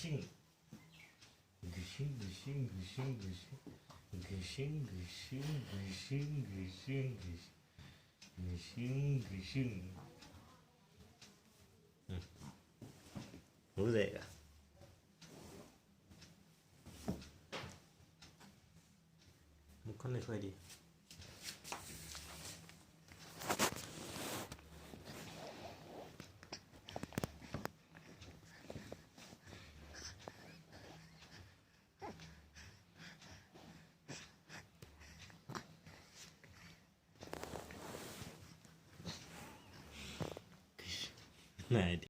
Gesing. Gesing, gesing, gesing, gesing. Gesing, gesing, gesing, gesing, gesing. Gesing, gesing. Ngủ dậy à? Một con này thôi đi. Nah,